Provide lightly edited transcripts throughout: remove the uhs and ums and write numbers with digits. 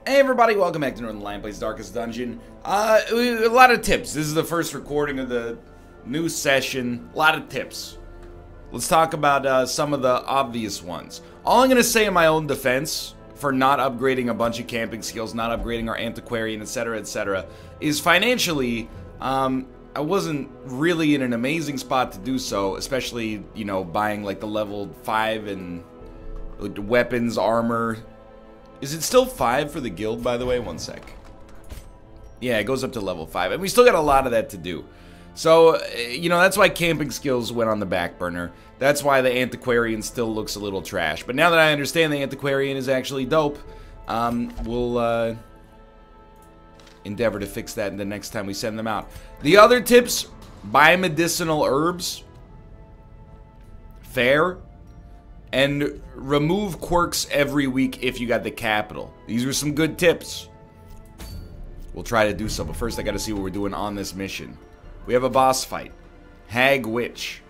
Hey everybody, welcome back to Northernlion Plays Darkest Dungeon. A lot of tips. This is the first recording of the new session. A lot of tips. Let's talk about some of the obvious ones. All I'm going to say in my own defense for not upgrading a bunch of camping skills, not upgrading our antiquarian, etc., is financially, I wasn't really in an amazing spot to do so, especially, you know, buying like the level 5 and weapons, armor. Is it still 5 for the guild, by the way? One sec. Yeah, it goes up to level 5. And we still got a lot of that to do. So, you know, that's why camping skills went on the back burner. That's why the antiquarian still looks a little trash. But now that I understand the antiquarian is actually dope, we'll endeavor to fix that the next time we send them out. The other tips, buy medicinal herbs. Fair. And remove quirks every week if you got the capital. These are some good tips. We'll try to do so, but first I gotta see what we're doing on this mission. We have a boss fight. Hag Witch.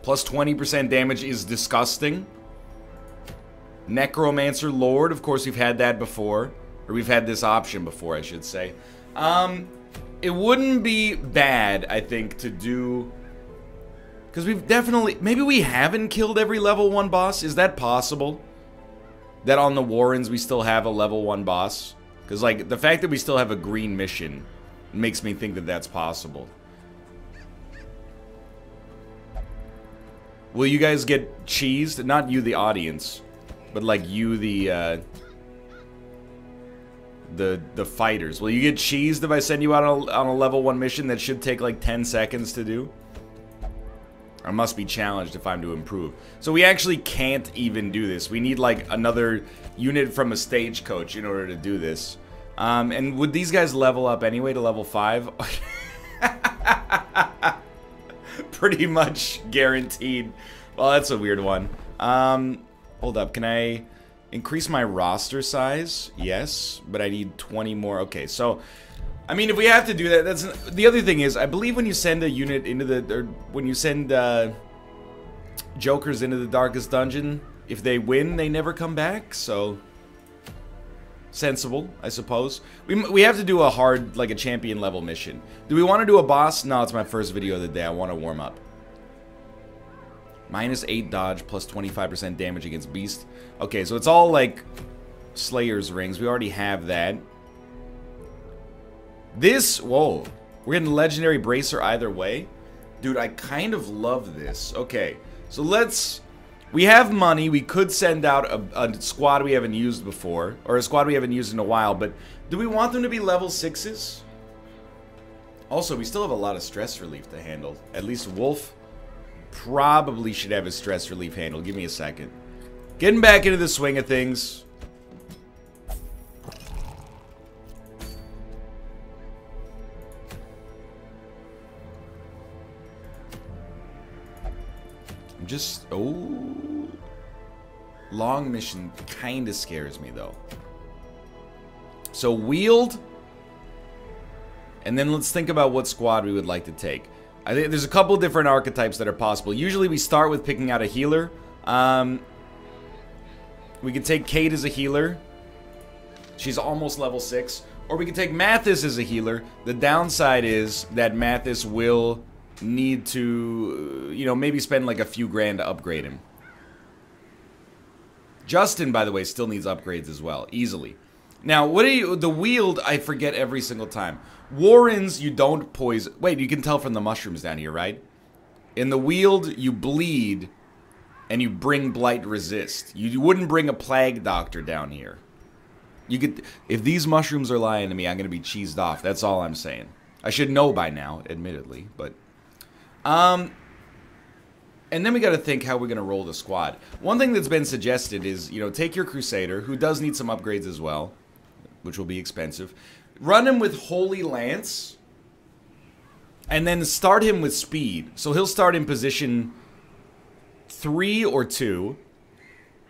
Plus 20% damage is disgusting. Necromancer Lord, of course we've had that before. Or we've had this option before, I should say. It wouldn't be bad, I think, to do... Because we've definitely... Maybe we haven't killed every level 1 boss? Is that possible? That on the Warrens we still have a level 1 boss? Because, like, the fact that we still have a green mission makes me think that that's possible. Will you guys get cheesed? Not you, the audience. But, like, you, the fighters. Will you get cheesed if I send you out on a level 1 mission that should take, like, 10 seconds to do? I must be challenged if I'm to improve. So we actually can't even do this. We need like another unit from a stagecoach in order to do this. And would these guys level up anyway to level 5? Pretty much guaranteed. Well, that's a weird one. Hold up. Can I increase my roster size? Yes, but I need 20 more. Okay, so... I mean, if we have to do that, that's... The other thing is, I believe when you send a unit into the... Or when you send, jokers into the Darkest Dungeon, if they win, they never come back, so... Sensible, I suppose. We have to do a hard, like a champion level mission. Do we want to do a boss? No, it's my first video of the day. I want to warm up. Minus 8 dodge, plus 25% damage against beast. Okay, so it's all, like, Slayer's rings. We already have that. This, whoa, we're getting legendary bracer either way. Dude, I kind of love this. Okay, so we have money. We could send out a squad we haven't used before, or a squad we haven't used in a while, but do we want them to be level 6s? Also, we still have a lot of stress relief to handle. At least Wolf probably should have his stress relief handled. Give me a second. Getting back into the swing of things. Just, oh, long mission kind of scares me though. So wield, and then let's think about what squad we would like to take. I think there's a couple different archetypes that are possible. Usually we start with picking out a healer. We could take Kate as a healer. She's almost level 6. Or we could take Mathis as a healer. The downside is that Mathis will need to, you know, maybe spend like a few grand to upgrade him. Justin, by the way, still needs upgrades as well, easily. Now, what are you, the wield, I forget every single time. Warrens, you don't poison. Wait, you can tell from the mushrooms down here, right? In the wield, you bleed, and you bring blight resist. You wouldn't bring a plague doctor down here. You could, if these mushrooms are lying to me, I'm gonna be cheesed off. That's all I'm saying. I should know by now, admittedly, but... and then we gotta think how we're gonna roll the squad. One thing that's been suggested is, you know, take your Crusader, who does need some upgrades as well, which will be expensive. Run him with Holy Lance, and then start him with Speed. So he'll start in position 3 or 2,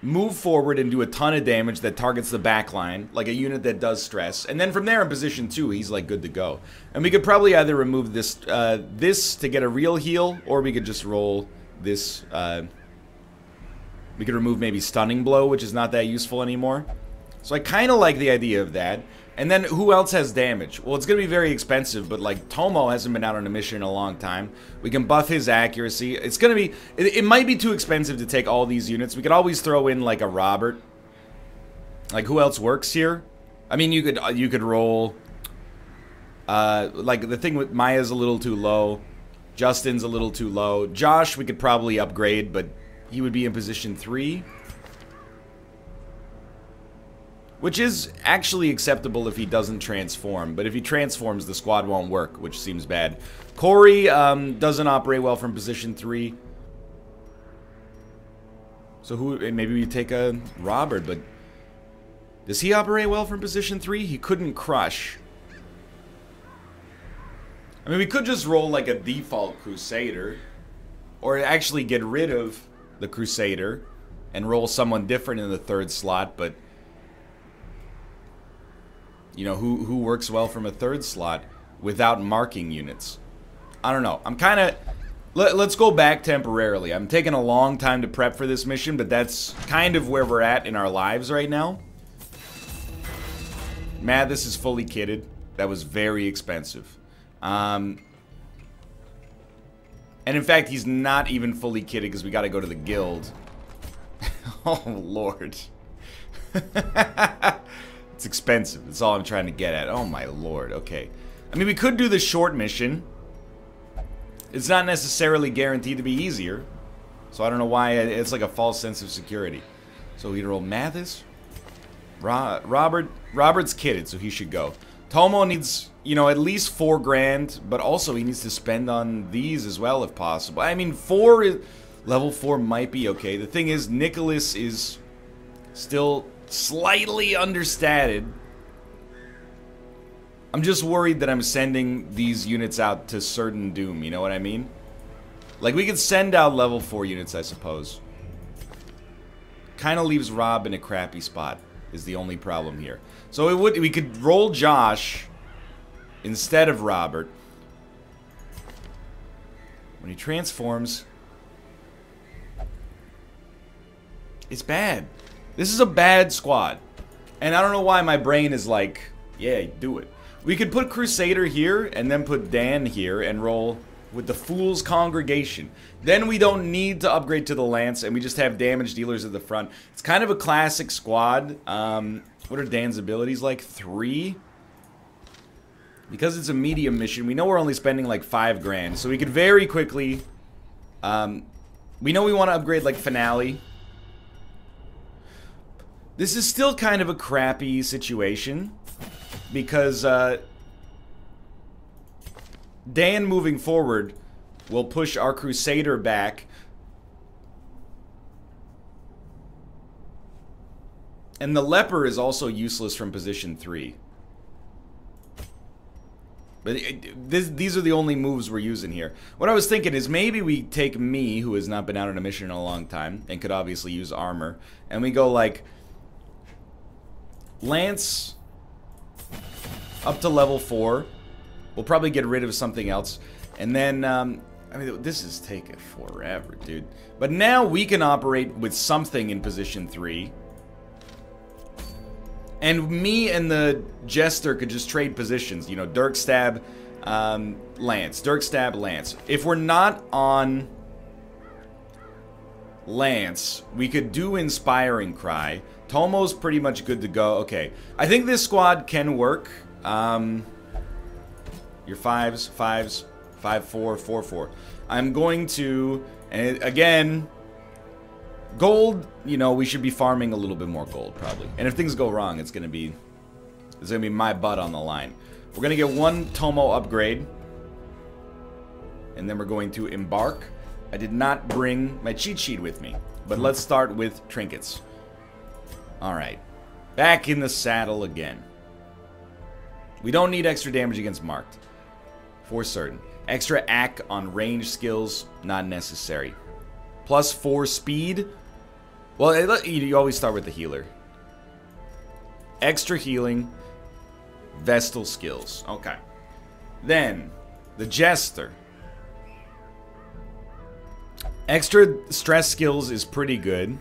move forward and do a ton of damage that targets the back line, like a unit that does stress. And then from there in position 2, he's like good to go. And we could probably either remove this this to get a real heal, or we could just roll this. We could remove maybe Stunning Blow, which is not that useful anymore. So I kind of like the idea of that. And then who else has damage? Well, it's going to be very expensive, but like Tomo hasn't been out on a mission in a long time. We can buff his accuracy. It's going to be... It might be too expensive to take all these units. We could always throw in like a Robert. Like who else works here? I mean, you could roll... like the thing with Maya's a little too low. Justin's a little too low. Josh we could probably upgrade, but he would be in position 3. Which is actually acceptable if he doesn't transform. But if he transforms, the squad won't work, which seems bad. Corey doesn't operate well from position 3. So maybe we take a Robert, but... Does he operate well from position 3? He couldn't crush. I mean, we could just roll like a default Crusader. Or actually get rid of the Crusader. And roll someone different in the 3rd slot, but... You know, who works well from a 3rd slot without marking units? I don't know. I'm kind of... Let's go back temporarily. I'm taking a long time to prep for this mission, but that's kind of where we're at in our lives right now. This is fully kitted. That was very expensive. And in fact, he's not even fully kitted because we got to go to the guild. Oh, Lord. It's expensive. That's all I'm trying to get at. Oh, my Lord. Okay. I mean, we could do the short mission. It's not necessarily guaranteed to be easier. So I don't know why it's like a false sense of security. So we roll Mathis. Robert's kitted, so he should go. Tomo needs, you know, at least 4 grand. But also he needs to spend on these as well if possible. I mean, level 4 might be okay. The thing is, Nicholas is still... slightly understated. I'm just worried that I'm sending these units out to certain doom, you know what I mean? Like, we could send out level 4 units, I suppose. Kind of leaves Rob in a crappy spot, is the only problem here. So we could roll Josh instead of Robert. When he transforms, it's bad. This is a bad squad. And I don't know why my brain is like, yeah, do it. We could put Crusader here and then put Dan here and roll with the Fool's Congregation. Then we don't need to upgrade to the Lance and we just have damage dealers at the front. It's kind of a classic squad. What are Dan's abilities like? 3? Because it's a medium mission, we know we're only spending like 5 grand. So we could very quickly... we know we want to upgrade like Finale. This is still kind of a crappy situation because Dan moving forward will push our Crusader back. And the Leper is also useless from position 3. But these are the only moves we're using here. What I was thinking is maybe we take me, who has not been out on a mission in a long time, and could obviously use armor, and we go like... Lance up to level 4. We'll probably get rid of something else. And then, I mean, this is taking forever, dude. But now we can operate with something in position 3. And me and the Jester could just trade positions. You know, Dirk Stab, Lance. Dirk Stab, Lance. If we're not on Lance, we could do Inspiring Cry. Tomo's pretty much good to go. Okay. I think this squad can work. Your 5s, 5s, 5-4, 4-4. I'm going to... And again... Gold, you know, we should be farming a little bit more gold, probably. And if things go wrong, it's gonna be my butt on the line. We're gonna get 1 Tomo upgrade. And then we're going to embark. I did not bring my cheat sheet with me. But let's start with trinkets. Alright. Back in the saddle again. We don't need extra damage against marked. For certain. Extra AC on range skills, not necessary. Plus 4 speed. Well, you always start with the healer. Extra healing. Vestal skills. Okay. Then, the Jester. Extra stress skills is pretty good.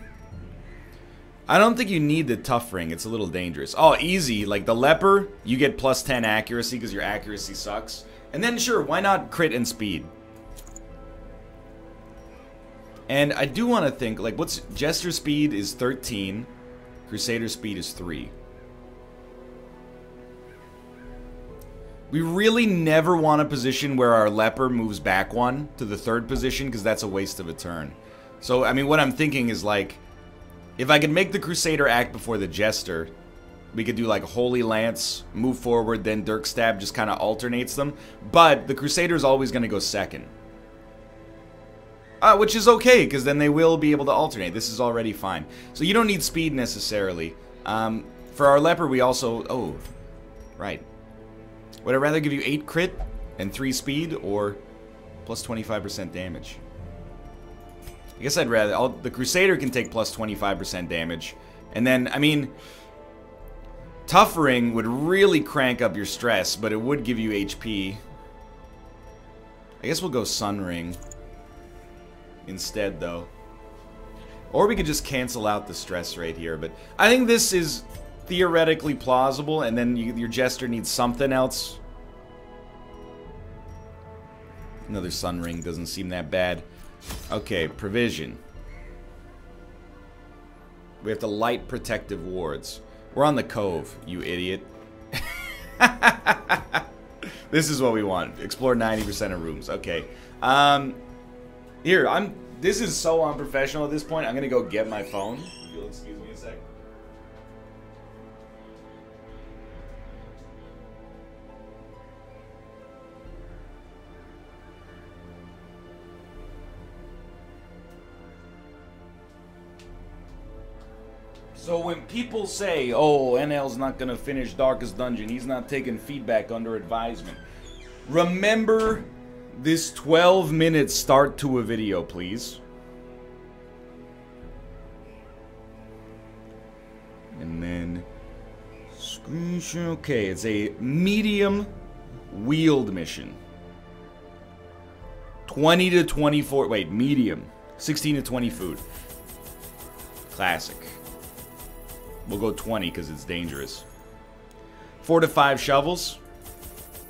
I don't think you need the tough ring. It's a little dangerous. Oh, easy. Like the leper, you get plus 10 accuracy because your accuracy sucks. And then sure, why not crit and speed? And I do want to think, like, what's Jester speed is 13. Crusader speed is 3. We really never want a position where our leper moves back 1 to the 3rd position because that's a waste of a turn. So, I mean, what I'm thinking is, like, if I could make the Crusader act before the Jester, we could do, like, Holy Lance, move forward, then Dirk Stab, just kind of alternates them. But the Crusader is always going to go 2nd. Which is okay, because then they will be able to alternate. This is already fine. So you don't need speed necessarily. For our leper, we also... Oh, right. Would I rather give you 8 crit and 3 speed, or plus 25% damage? I guess I'd rather... the Crusader can take plus 25% damage. And then, I mean... Tough Ring would really crank up your stress, but it would give you HP. I guess we'll go Sun Ring instead, though. Or we could just cancel out the stress rate here, but I think this is theoretically plausible, and then your Jester needs something else. Another Sun Ring doesn't seem that bad. Okay, Provision. We have to light protective wards. We're on the Cove, you idiot. This is what we want. Explore 90% of rooms. Okay. Here, this is so unprofessional at this point. I'm gonna go get my phone. If you'll excuse me a sec. So when people say, oh, NL's not gonna finish Darkest Dungeon, he's not taking feedback under advisement, remember this 12-minute start to a video, please. And then screenshot. Okay, it's a medium wheeled mission. 20 to 24. Wait, medium. 16 to 20 food. Classic. We'll go 20 because it's dangerous. 4 to 5 shovels.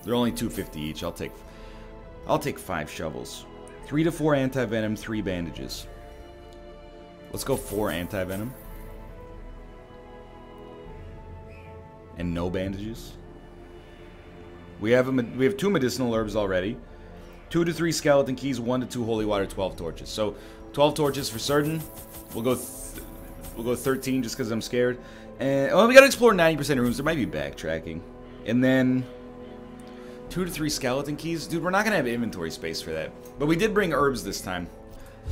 They're only $2.50 each. I'll take 5 shovels. 3 to 4 anti-venom, 3 bandages. Let's go 4 anti-venom. And no bandages. We have 2 medicinal herbs already. 2 to 3 skeleton keys, 1 to 2 holy water, 12 torches. So 12 torches for certain. We'll go 13 just because I'm scared. And we gotta explore 90% of rooms. There might be backtracking. And then 2 to 3 skeleton keys. Dude, we're not gonna have inventory space for that. But we did bring herbs this time.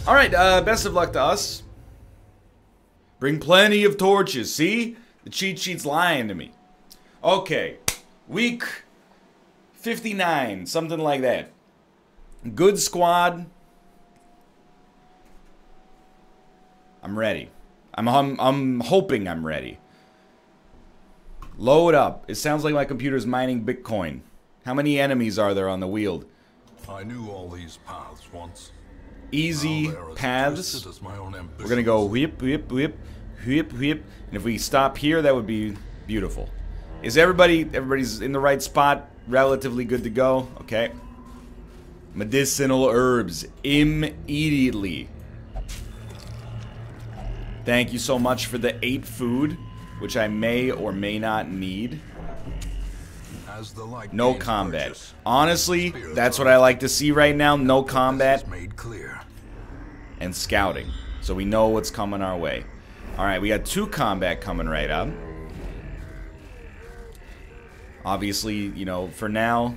Alright, best of luck to us. Bring plenty of torches. See? The cheat sheet's lying to me. Okay. Week 59. Something like that. Good squad. I'm ready. I'm hoping I'm ready. Load up. It sounds like my computer's mining Bitcoin. How many enemies are there on the Weald? I knew all these paths once. Easy paths. We're gonna go whip, whip, whip, whip, whip. And if we stop here, that would be beautiful. Is everybody's in the right spot? Relatively good to go? Okay. Medicinal herbs. Immediately. Thank you so much for the 8 food, which I may or may not need. No combat. Honestly, that's what I like to see right now. No combat and scouting. So we know what's coming our way. Alright, we got 2 combat coming right up. Obviously, you know, for now,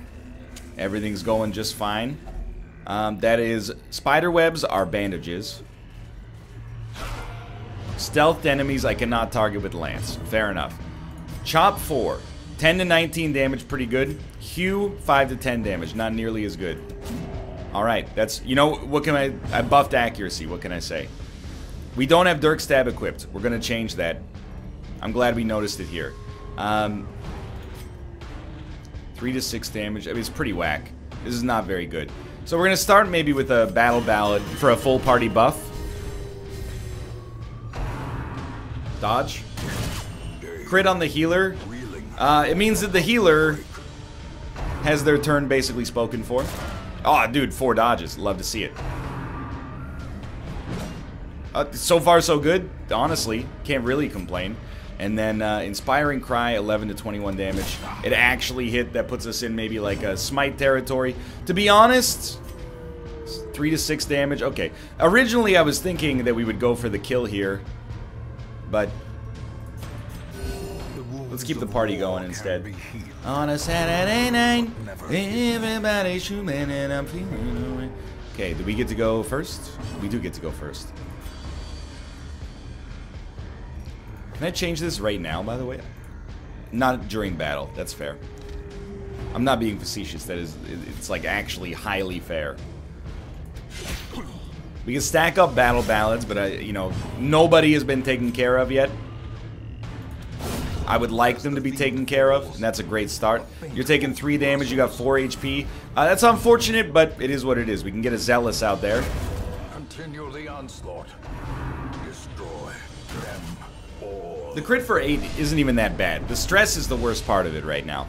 everything's going just fine. That is, spider webs are bandages. Stealthed enemies I cannot target with lance. Fair enough. Chop 4. 10 to 19 damage, pretty good. Hew, 5 to 10 damage, not nearly as good. Alright, that's, you know, what can I buffed accuracy, what can I say? We don't have Dirk Stab equipped. We're gonna change that. I'm glad we noticed it here. 3 to 6 damage, I mean, it's pretty whack. This is not very good. So we're gonna start maybe with a battle ballad for a full party buff. Dodge. Crit on the healer. It means that the healer has their turn basically spoken for. Oh, dude, 4 dodges. Love to see it. So far, so good. Honestly, can't really complain. And then Inspiring Cry, 11 to 21 damage. It actually hit. That puts us in maybe like a smite territory. To be honest, 3 to 6 damage. Okay. Originally, I was thinking that we would go for the kill here. But let's keep the party going instead. On a Saturday night, everybody's shooting and I'm feeling away. Okay, do we get to go first? We do get to go first. Can I change this right now, by the way? Not during battle. That's fair. I'm not being facetious. That is, it's like actually highly fair. We can stack up battle ballads, but you know, nobody has been taken care of yet. I would like them to be taken care of, and that's a great start. You're taking 3 damage, you got 4 HP. That's unfortunate, but it is what it is. We can get a Zealous out there. Continue the onslaught. Destroy them all. The crit for 8 isn't even that bad. The stress is the worst part of it right now.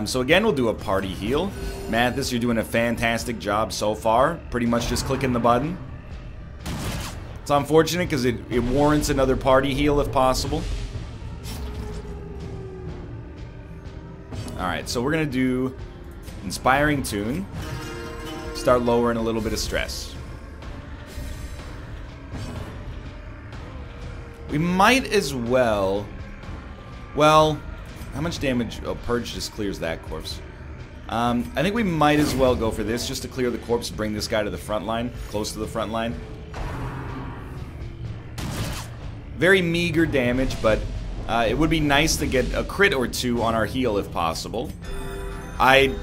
So again, we'll do a party heal. Mathis, you're doing a fantastic job so far. Pretty much just clicking the button. It's unfortunate because it warrants another party heal if possible. Alright, so we're going to do Inspiring Tune. Start lowering a little bit of stress. We might as well... Well, how much damage? Oh, Purge just clears that corpse. I think we might as well go for this just to clear the corpse, bring this guy to the front line, close to the front line. Very meager damage, but it would be nice to get a crit or 2 on our heal if possible. I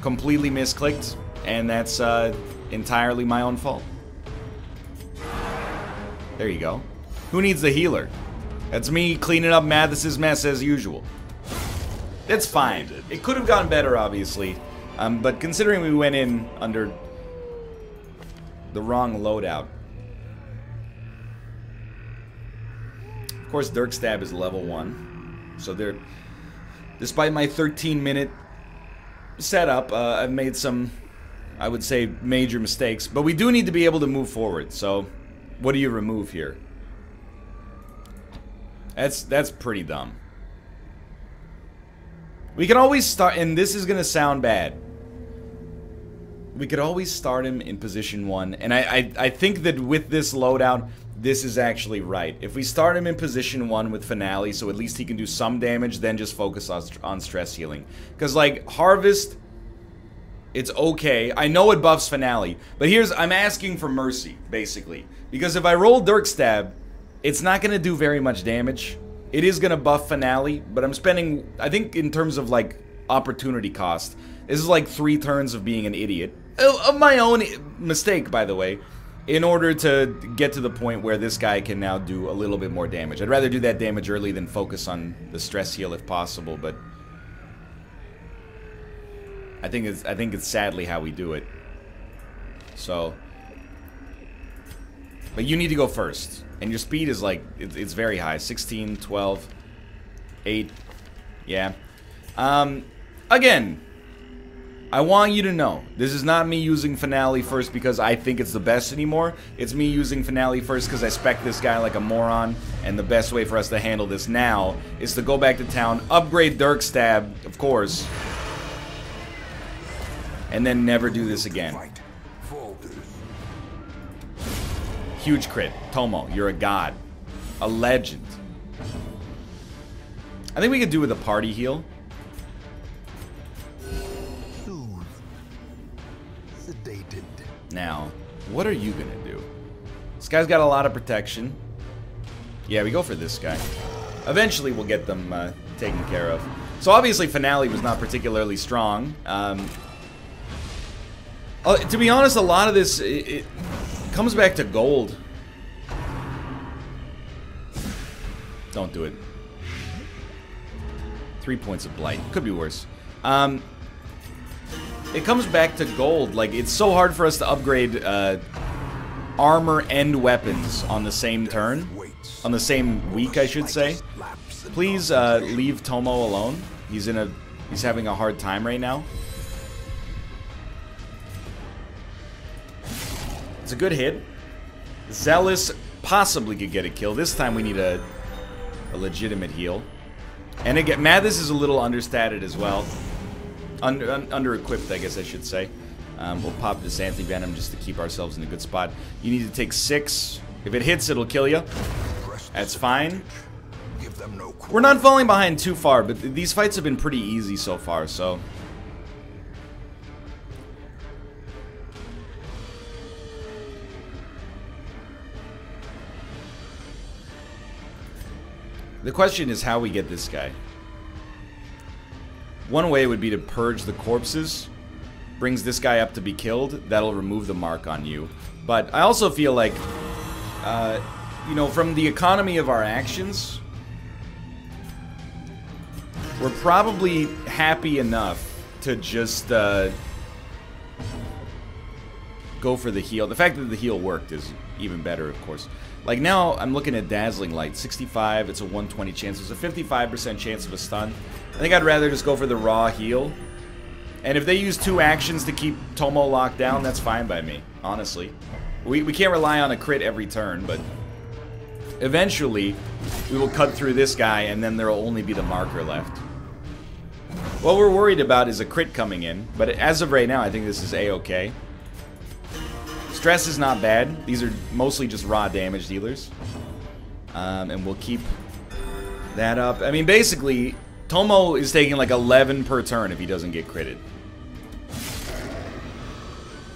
completely misclicked, and that's entirely my own fault. There you go. Who needs the healer? That's me cleaning up Mathis's mess as usual. It's fine. It could have gone better, obviously. But considering we went in under the wrong loadout. Of course, Dirk Stab is level 1. So there, despite my 13-minute setup, I've made some, I would say, major mistakes. But we do need to be able to move forward. So, what do you remove here? That's pretty dumb. We can always start, and this is gonna sound bad. We could always start him in position 1, and I think that with this loadout, this is actually right. If we start him in position 1 with Finale, so at least he can do some damage, then just focus on stress healing. Because, like, Harvest, it's okay. I know it buffs Finale, but I'm asking for mercy, basically. Because if I roll Dirk Stab, it's not going to do very much damage. It is going to buff Finale, but I'm spending, I think in terms of, like, opportunity cost, this is like 3 turns of being an idiot. Of my own mistake, by the way, in order to get to the point where this guy can now do a little bit more damage. I'd rather do that damage early than focus on the stress heal if possible, but I think it's sadly how we do it. So, but you need to go first. And your speed is like, it's very high. 16, 12, 8. Yeah. Again, I want you to know, this is not me using Finale first because I think it's the best anymore. It's me using Finale first because I spec this guy like a moron. And the best way for us to handle this now is to go back to town, upgrade Dirk Stab, of course. And then never do this again. Huge crit. Tomo, you're a god. A legend. I think we could do with a party heal. Sedated. Now, what are you gonna do? This guy's got a lot of protection. Yeah, we go for this guy. Eventually we'll get them taken care of. So obviously Finale was not particularly strong. To be honest, a lot of this, it comes back to gold. Don't do it. 3 points of blight. Could be worse. It comes back to gold. Like, it's so hard for us to upgrade armor and weapons on the same turn. on the same week, I should say. Please leave Tomo alone. He's having a hard time right now. It's a good hit. Zealous possibly could get a kill. This time we need a legitimate heal. And again, Mathis is a little understated as well. Under-equipped, I guess I should say. We'll pop this anti-venom just to keep ourselves in a good spot. You need to take 6. If it hits, it'll kill you. That's fine. We're not falling behind too far, but these fights have been pretty easy so far, so... The question is how we get this guy. One way would be to purge the corpses. Brings this guy up to be killed. That'll remove the mark on you. But I also feel like, you know, from the economy of our actions, we're probably happy enough to just go for the heal. The fact that the heal worked is even better, of course. Like now, I'm looking at Dazzling Light. 65, it's a 120 chance. There's a 55% chance of a stun. I think I'd rather just go for the raw heal. And if they use 2 actions to keep Tomo locked down, that's fine by me, honestly. We can't rely on a crit every turn, but eventually we will cut through this guy and then there will only be the marker left. What we're worried about is a crit coming in, but as of right now, I think this is A-okay. Stress is not bad. These are mostly just raw damage dealers. And we'll keep that up. I mean, basically, Tomo is taking like 11 per turn if he doesn't get critted.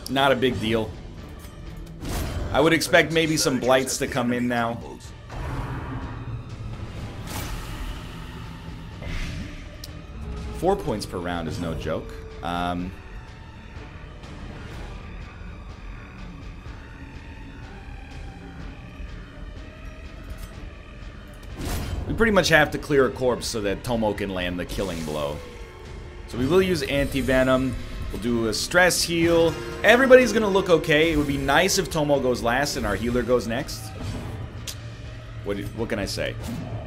Not a big deal. I would expect maybe some blights to come in now. Four points per round is no joke. We pretty much have to clear a corpse so that Tomo can land the killing blow. So we will use anti-venom. We'll do a stress heal. Everybody's gonna look okay. It would be nice if Tomo goes last and our healer goes next. What can I say?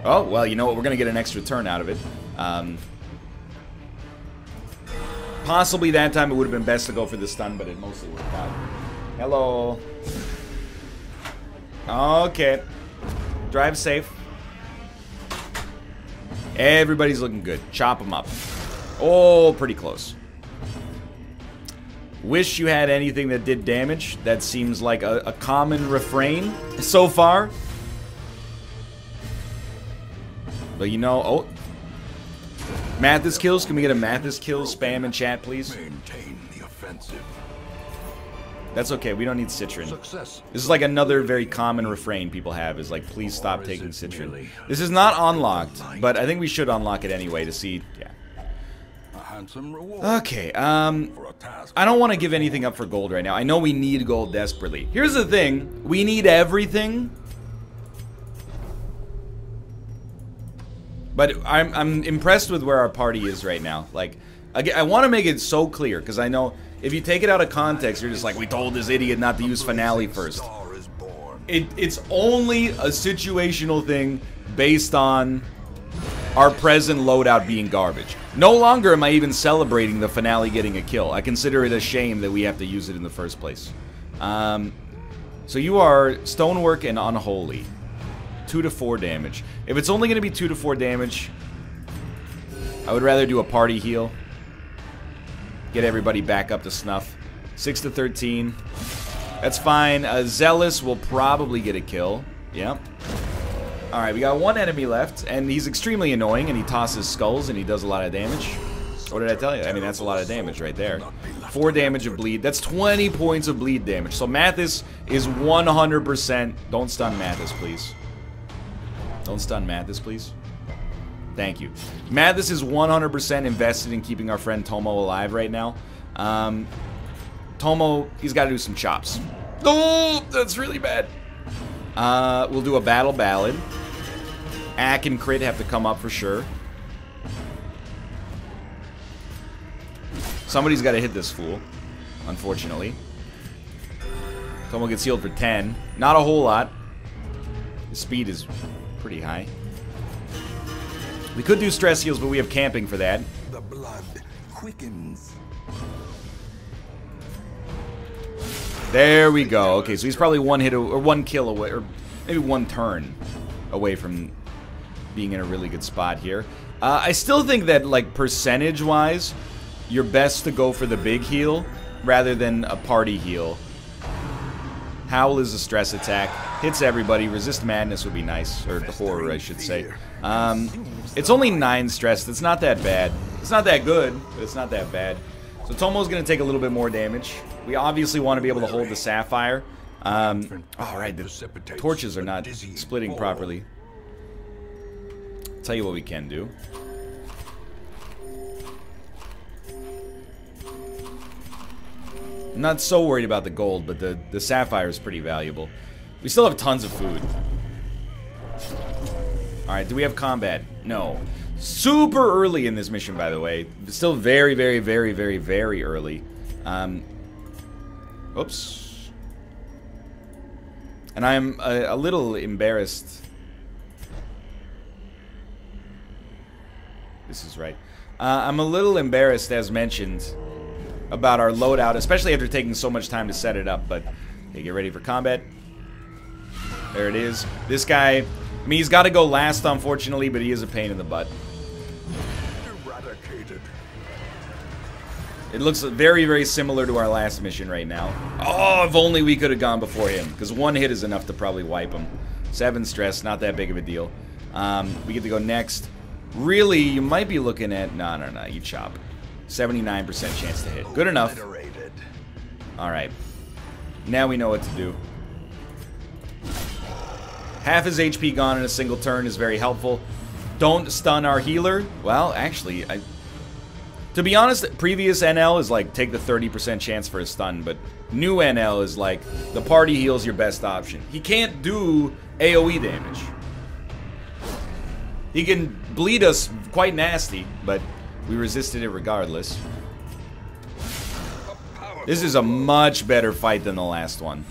Oh, well, you know what? We're gonna get an extra turn out of it. Possibly that time it would have been best to go for the stun, but it mostly worked out. Hello. Okay. Drive safe. Everybody's looking good. Chop them up. Oh, pretty close. Wish you had anything that did damage. That seems like a common refrain so far. But you know, oh. Mathis kills. Can we get a Mathis kill spam in chat, please? Maintain the offensive. That's okay. We don't need Citron. This is like another very common refrain people have is like, please stop taking Citron. This is not unlocked, but I think we should unlock it anyway to see. Yeah. Okay. I don't want to give anything up for gold right now. I know we need gold desperately. Here's the thing. We need everything. But I'm impressed with where our party is right now. Like, I want to make it so clear, because I know if you take it out of context, you're just like, we told this idiot not to use finale first. It's only a situational thing based on our present loadout being garbage. No longer am I even celebrating the finale getting a kill. I consider it a shame that we have to use it in the first place. So you are Stonework and Unholy. 2 to 4 damage. If it's only going to be 2 to 4 damage, I would rather do a party heal. Get everybody back up to snuff. 6 to 13. That's fine. Zealous will probably get a kill. Yep. Alright, we got 1 enemy left, and he's extremely annoying, and he tosses skulls, and he does a lot of damage. What did I tell you? I mean, that's a lot of damage right there. 4 damage of bleed. That's 20 points of bleed damage. So Mathis is 100%. Don't stun Mathis, please. Don't stun Mathis, please. Thank you. Mathis is 100% invested in keeping our friend Tomo alive right now. Tomo, he's got to do some chops. Oh, that's really bad. We'll do a Battle Ballad. Ack and Crit have to come up for sure. Somebody's got to hit this fool, unfortunately. Tomo gets healed for 10. Not a whole lot. His speed is pretty high. We could do stress heals, but we have camping for that. The blood quickens. There we go. Okay, so he's probably one hit or one kill away, or maybe one turn away from being in a really good spot here. I still think that, like, percentage-wise, you're best to go for the big heal rather than a party heal. Howl is a stress attack. Hits everybody. Resist madness would be nice. Or the horror, I should say. It's only 9 stress. That's not that bad. It's not that good, but it's not that bad. So Tomo's going to take a little bit more damage. We obviously want to be able to hold the sapphire. Alright, the torches are not splitting properly. I'll tell you what we can do. I'm not so worried about the gold, but the sapphire is pretty valuable. We still have tons of food. Alright, do we have combat? No. Super early in this mission, by the way. Still very, very, very, very, very early. Oops. And I'm a little embarrassed. This is right. I'm a little embarrassed, as mentioned, about our loadout, especially after taking so much time to set it up. But okay, get ready for combat. There it is. This guy, I mean, he's got to go last, unfortunately, but he is a pain in the butt. Eradicated. It looks very, very similar to our last mission right now. Oh, if only we could have gone before him, because one hit is enough to probably wipe him. 7 stress, not that big of a deal. We get to go next. Really, you might be looking at... No, you chop. 79% chance to hit. Good enough. Alright. Now we know what to do. Half his HP gone in a single turn is very helpful. Don't stun our healer. Well, actually, to be honest, previous NL is like take the 30% chance for a stun, but new NL is like the party heal's your best option. He can't do AoE damage. He can bleed us quite nasty, but we resisted it regardless. This is a much better fight than the last one.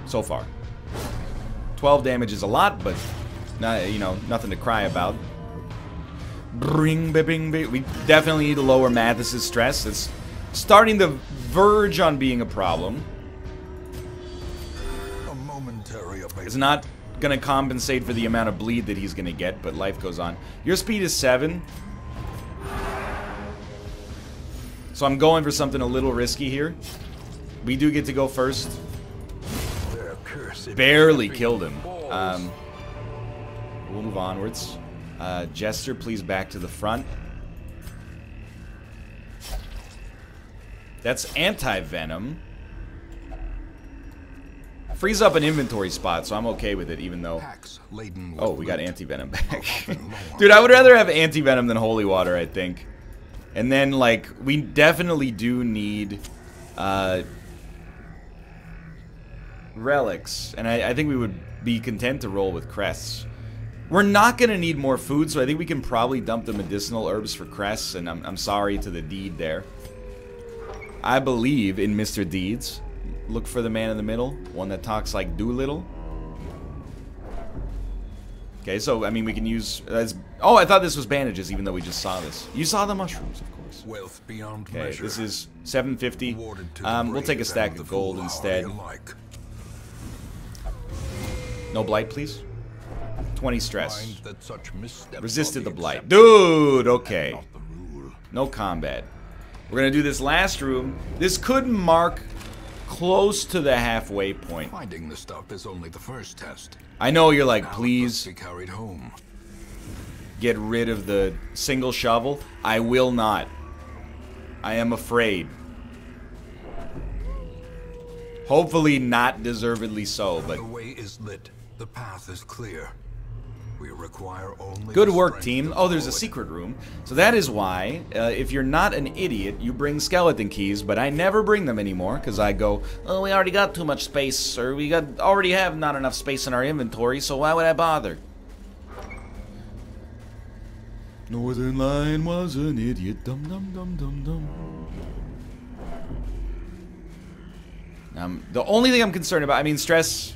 So far. 12 damage is a lot, but not, you know, nothing to cry about. Bring, bing, bing. We definitely need to lower Mathis's stress. It's starting to verge on being a problem. It's not gonna compensate for the amount of bleed that he's gonna get, but life goes on. Your speed is 7. So I'm going for something a little risky here. We do get to go first. Barely killed him. We'll move onwards. Jester, please back to the front. That's anti-venom. Frees up an inventory spot, so I'm okay with it, even though... Oh, we got anti-venom back. Dude, I would rather have anti-venom than holy water, I think. And then, like, we definitely do need... relics. And I think we would be content to roll with crests. We're not going to need more food, so I think we can probably dump the medicinal herbs for crests, and I'm sorry to the deed there. I believe in Mr. Deeds. Look for the man in the middle, one that talks like Doolittle. Okay, so, I mean, we can use... oh, I thought this was bandages, even though we just saw this. You saw the mushrooms, of course. Wealth beyond okay, measure. This is 750. We'll take a stack of gold instead. No blight, please. 20 stress. Resisted the blight. Dude, okay. No combat. We're going to do this last room. This could mark close to the halfway point. Finding the stuff is only the first test. I know you're like, please Be carried home. get rid of the single shovel. I will not. I am afraid. Hopefully not deservedly so, but... The way is lit. The path is clear. We require only good work, team. Oh, there's a secret room. So that is why, if you're not an idiot, you bring skeleton keys, but I never bring them anymore, because I go, oh, we already got too much space, or we already have not enough space in our inventory, so why would I bother? Northernlion was an idiot. Dum dum dum dum dum. The only thing I'm concerned about, I mean, stress...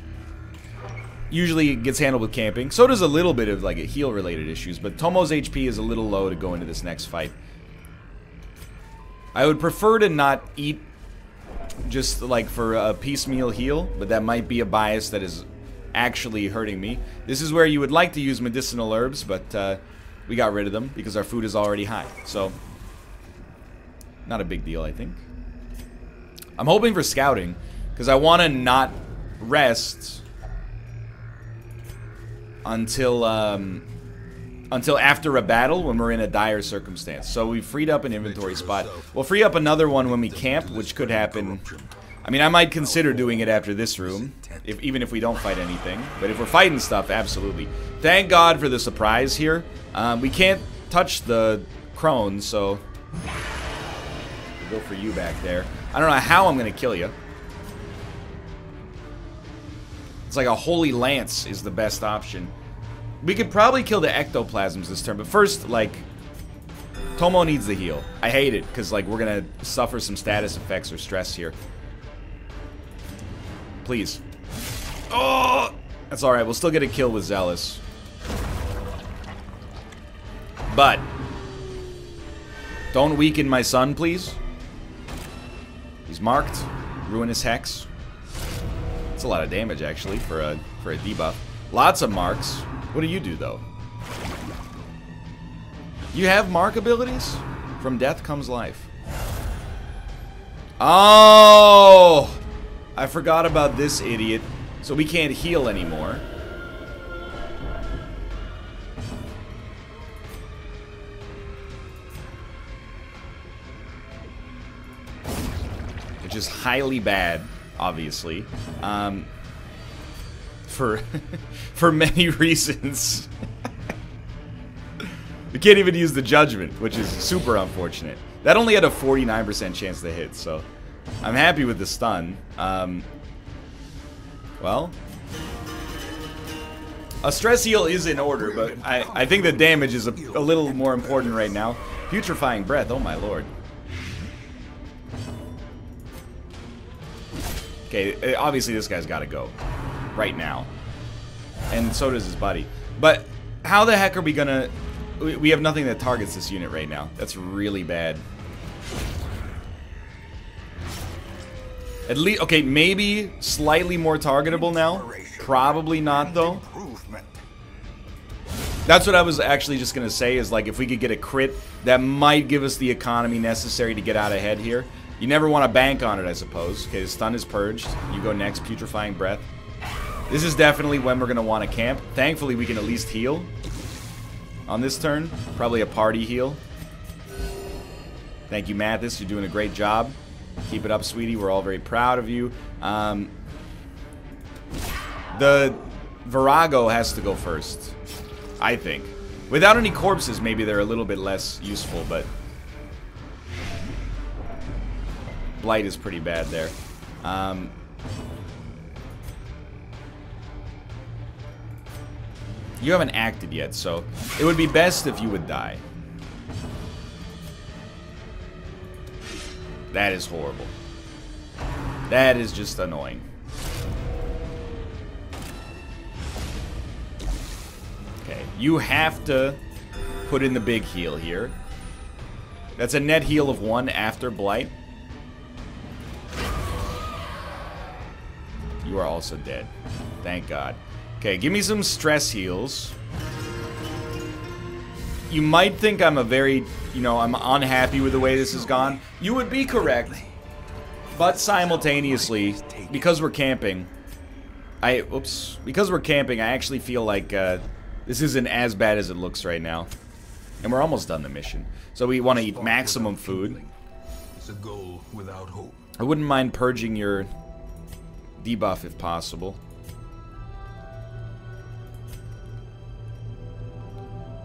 usually gets handled with camping. So does a little bit of like heal-related issues, but Tomo's HP is a little low to go into this next fight. I would prefer to not eat just like for a piecemeal heal, but that might be a bias that is actually hurting me. This is where you would like to use medicinal herbs, but we got rid of them because our food is already high. So, not a big deal, I think. I'm hoping for scouting because I want to not rest until after a battle when we're in a dire circumstance. So we freed up an inventory spot. We'll free up another one when we camp, which could happen. I mean, I might consider doing it after this room, even if we don't fight anything. But if we're fighting stuff, absolutely. Thank God for the surprise here. We can't touch the crone, so we'll go for you back there. I don't know how I'm going to kill you. It's like a holy lance is the best option. We could probably kill the ectoplasms this turn, but first, like, Tomo needs the heal. I hate it, because, like, we're going to suffer some status effects or stress here. Please. Oh! That's alright, we'll still get a kill with Zealous. But, don't weaken my son, please. He's marked. Ruinous Hex. That's a lot of damage, actually, for a debuff. Lots of marks. What do you do, though? You have mark abilities? From death comes life. Oh! I forgot about this idiot. So we can't heal anymore. Which is highly bad, obviously. For many reasons. We can't even use the judgment, which is super unfortunate. That only had a 49% chance to hit, so I'm happy with the stun. Well, a stress heal is in order, but I think the damage is a little more important right now. Putrefying breath, oh my lord. Okay, obviously this guy's got to go right now, and so does his buddy. But how the heck are we gonna? We have nothing that targets this unit right now. That's really bad. At least, okay, maybe slightly more targetable now. Probably not, though. That's what I was actually just gonna say, is like if we could get a crit, that might give us the economy necessary to get out ahead here. You never want to bank on it, I suppose. Okay, the stun is purged. You go next, Putrefying Breath. This is definitely when we're gonna want to camp. Thankfully, we can at least heal on this turn. Probably a party heal. Thank you, Mathis. You're doing a great job. Keep it up, sweetie. We're all very proud of you. The Virago has to go first, I think. Without any corpses, maybe they're a little bit less useful, but Blight is pretty bad there. You haven't acted yet, so it would be best if you would die. That is horrible. That is just annoying. Okay, you have to put in the big heal here. That's a net heal of 1 after Blight. You are also dead. Thank God. Okay, give me some stress heals. You might think I'm a very, I'm unhappy with the way this has gone. You would be correct. But simultaneously, because we're camping, because we're camping, I actually feel like this isn't as bad as it looks right now. And we're almost done the mission. So we want to eat maximum food. It's a goal without hope. I wouldn't mind purging your debuff if possible.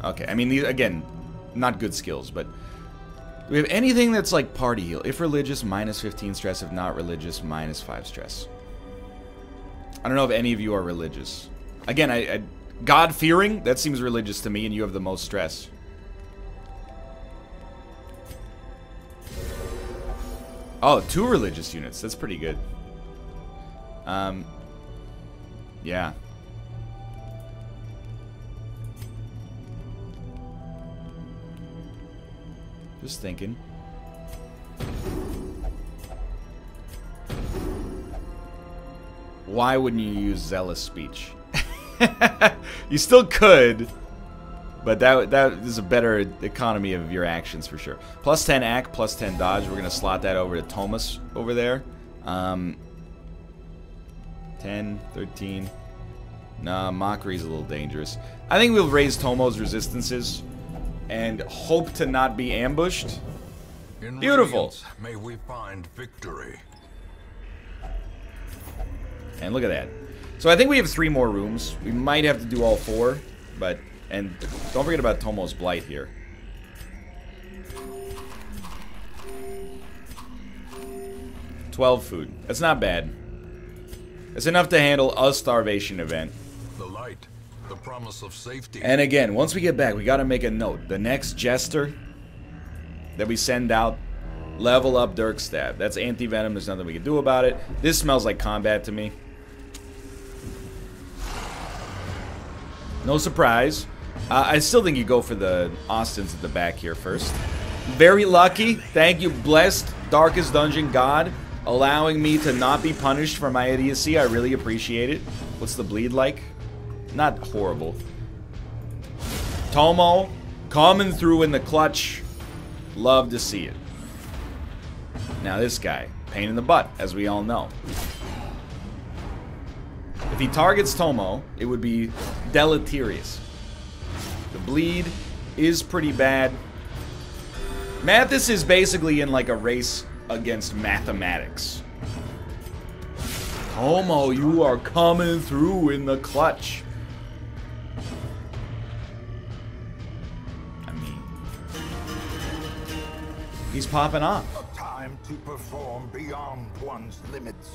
Okay, I mean, these, again, not good skills, but do we have anything that's like party heal? If religious, minus 15 stress. If not religious, minus 5 stress. I don't know if any of you are religious. Again, God-fearing, that seems religious to me, and you have the most stress. Oh, 2 religious units. That's pretty good. Yeah. Just thinking. Why wouldn't you use zealous speech? You still could, but that is a better economy of your actions for sure. Plus 10 act, plus 10 dodge. We're gonna slot that over to Thomas over there. 10, 13. Nah, mockery's a little dangerous. I think we'll raise Tomo's resistances and hope to not be ambushed. Beautiful. May we find victory. And look at that. So I think we have 3 more rooms. We might have to do all 4, but and don't forget about Tomo's Blight here. $12 food. That's not bad. It's enough to handle a starvation event. The light, the promise of safety. And again, once we get back, we gotta make a note. The next jester that we send out, level up Dirk Stab. That's anti-venom. There's nothing we can do about it. This smells like combat to me. No surprise. I still think you go for the Austins at the back here first. Very lucky. Thank you, blessed Darkest Dungeon God, allowing me to not be punished for my idiocy. I really appreciate it. What's the bleed like? Not horrible. Tomo, coming through in the clutch. Love to see it. Now this guy, pain in the butt, as we all know. If he targets Tomo, it would be deleterious. The bleed is pretty bad. Mathis is basically in like a race against mathematics. Tomo, you are coming through in the clutch. I mean, he's popping off. A time to perform beyond one's limits.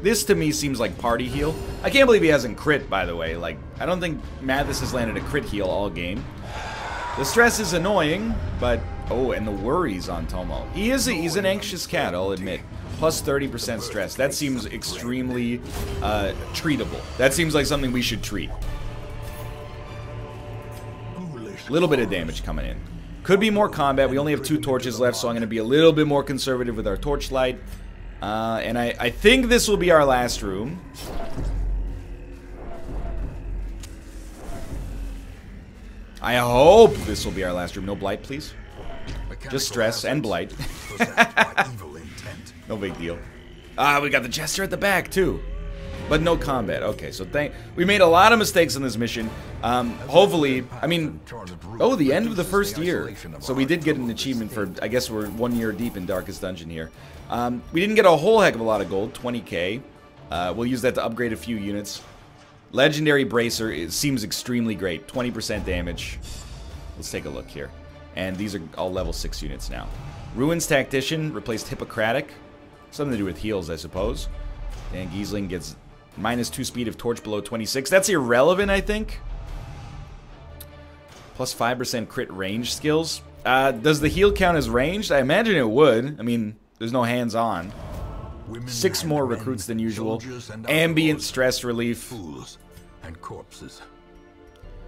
This to me seems like party heal. I can't believe he hasn't crit, by the way. Like, I don't think Mathis has landed a crit heal all game. The stress is annoying, but oh, and the worries on Tomo. He's an anxious cat, I'll admit. Plus 30% stress. That seems extremely treatable. That seems like something we should treat. A little bit of damage coming in. Could be more combat. We only have 2 torches left, so I'm going to be a little bit more conservative with our torchlight. And I think this will be our last room. I hope this will be our last room. No blight, please. Just stress and blight. No big deal. We got the jester at the back too, but no combat. Okay, so we made a lot of mistakes in this mission. Hopefully, I mean, oh, the end of the first year. So we did get an achievement for, I guess we're 1 year deep in Darkest Dungeon here. We didn't get a whole heck of a lot of gold, 20k. We'll use that to upgrade a few units. Legendary Bracer seems extremely great, 20% damage. Let's take a look here. And these are all level 6 units now. Ruins Tactician replaced Hippocratic. Something to do with heals, I suppose. And Giesling gets -2 speed of torch below 26. That's irrelevant, I think. Plus 5% crit range skills. Does the heal count as ranged? I imagine it would. I mean, there's no hands-on. 6 more recruits than usual. Ambient stress relief. Fools and corpses.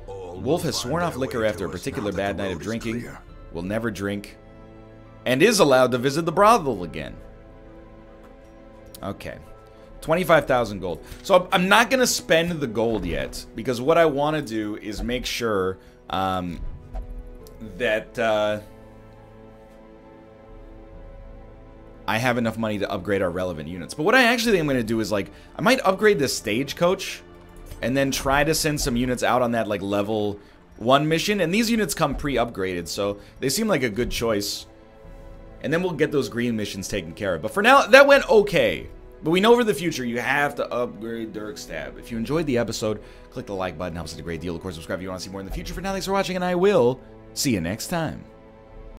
Wolf has sworn off liquor after a particular bad night of drinking. Will never drink. And is allowed to visit the brothel again. Okay. 25,000 gold. So I'm not going to spend the gold yet, because what I want to do is make sure that I have enough money to upgrade our relevant units. But what I actually think I'm going to do is, like, I might upgrade the stagecoach and then try to send some units out on that, like, level 1 mission. And these units come pre-upgraded, so they seem like a good choice. And then we'll get those green missions taken care of. But for now, that went okay. But we know for the future, you have to upgrade Dirk Stab. If you enjoyed the episode, click the like button. Helps us a great deal. Of course, subscribe if you want to see more in the future. For now, thanks for watching, and I will see you next time.